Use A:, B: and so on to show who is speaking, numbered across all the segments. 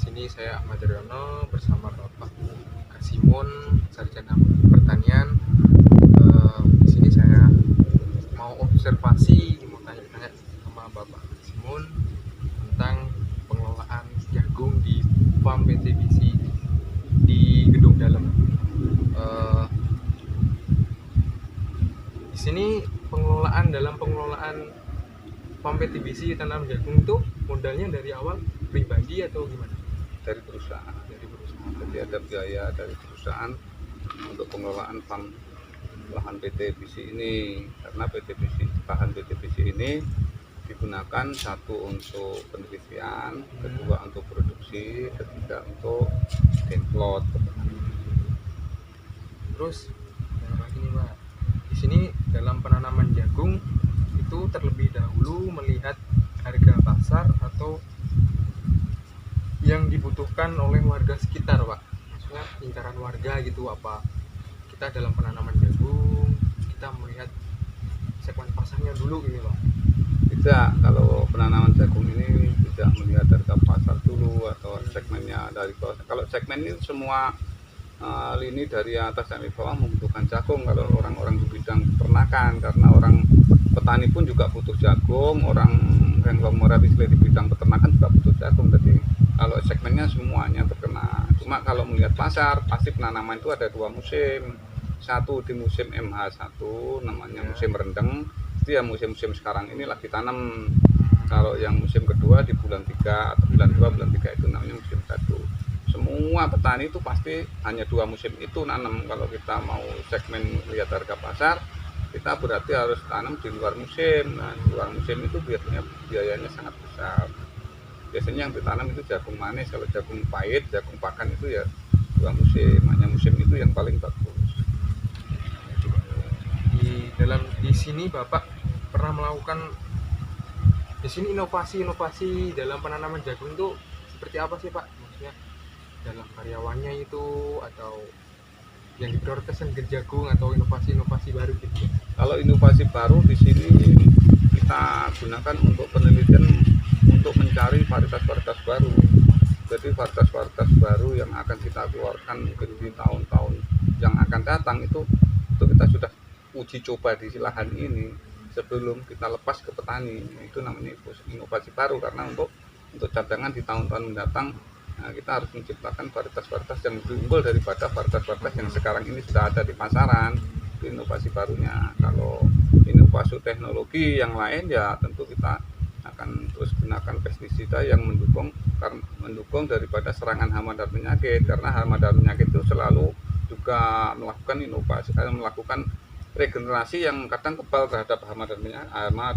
A: sini saya Ahmad Riono bersama Bapak Kasimun, Sarjana Pertanian. Di sini saya mau observasi, mau tanya-tanya sama Bapak Kasimun tentang pengelolaan jagung di farm PT BC di Gedung Dalam. Di sini pengelolaan farm PT BC tanam jagung itu modalnya dari awal pribadi atau gimana?
B: Dari perusahaan. Jadi ada biaya dari perusahaan untuk pengelolaan farm lahan PT BC ini, karena lahan PT BC ini digunakan satu untuk penelitian, kedua untuk produksi, ketiga untuk template.
A: Terus yang lagi nih Pak, di sini dalam penanaman jagung itu terlebih dahulu melihat harga pasar atau yang dibutuhkan oleh warga sekitar Pak, maksudnya incaran warga gitu. Apa kita dalam penanaman jagung kita melihat segmen pasarnya dulu ini Pak?
B: Tidak, kalau penanaman jagung ini tidak melihat harga pasar dulu atau segmennya dari bawah. Kalau segmen ini semua lini dari atas dan dari bawah membutuhkan jagung. Kalau orang-orang di bidang peternakan, karena orang petani pun juga butuh jagung, orang yang konglomerat di bidang peternakan juga butuh jagung. Jadi kalau segmennya semuanya terkena. Cuma kalau melihat pasar, pasti penanaman itu ada dua musim. Satu di musim MH1 namanya musim rendeng, itu ya musim-musim sekarang ini lagi tanam. Kalau yang musim kedua di bulan 3 atau bulan 2, bulan 3 itu namanya musim satu. Semua petani itu pasti hanya dua musim itu nanam. Kalau kita mau segmen lihat harga pasar, kita berarti harus tanam di luar musim. Nah, di luar musim itu biayanya sangat besar. Biasanya yang ditanam itu jagung manis. Kalau jagung pahit, jagung pakan itu ya dua musim. Hanya musim itu yang paling bagus.
A: Di sini Bapak pernah melakukan di sini inovasi dalam penanaman jagung itu seperti apa sih Pak? Maksudnya dalam karyawannya itu atau yang diprioritaskan ke jagung atau inovasi-inovasi baru gitu?
B: Kalau inovasi baru di sini kita gunakan untuk penelitian untuk mencari varietas-varietas baru. Jadi varietas-varietas baru yang akan kita keluarkan mungkin di tahun-tahun yang akan datang itu kita sudah uji coba di lahan ini sebelum kita lepas ke petani. Itu namanya inovasi baru, karena untuk cadangan di tahun-tahun mendatang. Nah, kita harus menciptakan varietas-varietas yang lebih unggul daripada varietas-varietas yang sekarang ini sudah ada di pasaran. Itu inovasi barunya. Kalau inovasi teknologi yang lain ya tentu kita akan terus gunakan pestisida yang mendukung daripada serangan hama dan penyakit, karena hama dan penyakit itu selalu juga melakukan inovasi, melakukan regenerasi yang kadang kebal terhadap hama dan penyakit, hama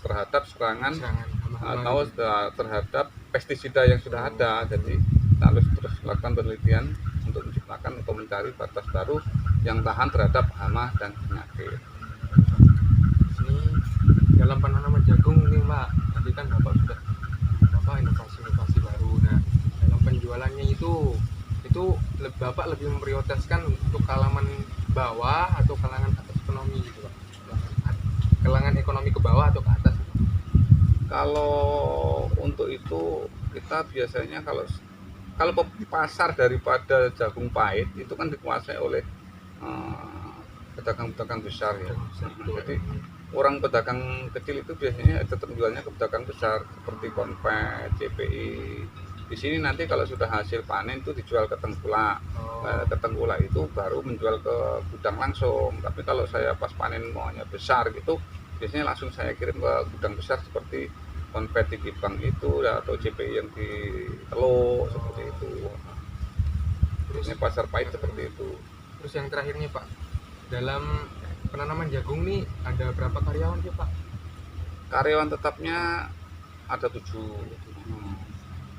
B: terhadap serangan atau terhadap pestisida yang sudah ada. Jadi kita harus terus melakukan penelitian untuk menciptakan atau mencari varietas baru yang tahan terhadap hama dan penyakit.
A: Ini dalam penanaman jagung ini Pak, tadi kan Bapak sudah inovasi baru. Nah, dalam penjualannya itu Bapak lebih memprioritaskan untuk kalangan bawah atau kalangan atas ekonomi gitu Pak? Kalangan ekonomi ke bawah atau ke atas?
B: Kalau untuk itu kita biasanya kalau pasar daripada jagung pahit itu kan dikuasai oleh pedagang-pedagang besar ya. Jadi orang pedagang kecil itu biasanya tetap jualnya ke pedagang besar seperti Konpet, CPI. Di sini nanti kalau sudah hasil panen itu dijual ke tengkulak. Ke tengkulak itu baru menjual ke gudang langsung. Tapi kalau saya pas panen maunya besar gitu, biasanya langsung saya kirim ke gudang besar seperti Konpet di Kibang itu atau CPI yang di Teluk seperti itu. Terus ini pasar pahit seperti itu.
A: Terus yang terakhir nih Pak, dalam penanaman jagung nih ada berapa karyawan sih Pak?
B: Karyawan tetapnya ada 7.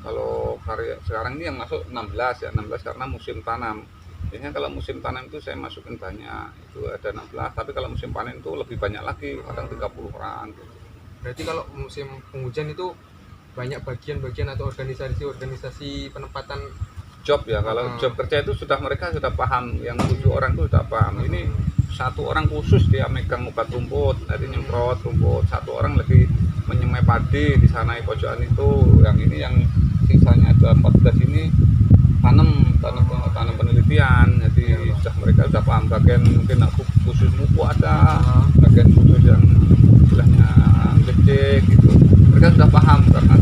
B: Kalau sekarang ini yang masuk 16 ya, 16 karena musim tanam. Biasanya kalau musim tanam itu saya masukin banyak, itu ada 16, tapi kalau musim panen itu lebih banyak lagi, kadang 30 orang gitu.
A: Berarti kalau musim penghujan itu banyak bagian-bagian atau organisasi penempatan
B: job ya. Kalau job kerja itu mereka sudah paham, yang 7 orang itu sudah paham. Ini 1 orang khusus dia megang obat rumput, tadi nyemprot rumput, 1 orang lagi menyemai padi di sana di pojokan itu, yang ini yang sisanya 2014 ini tanam penelitian. Jadi mereka sudah paham bagian mungkin aku khusus muku ada, bagian khusus yang istilahnya gede gitu. Mereka sudah paham karena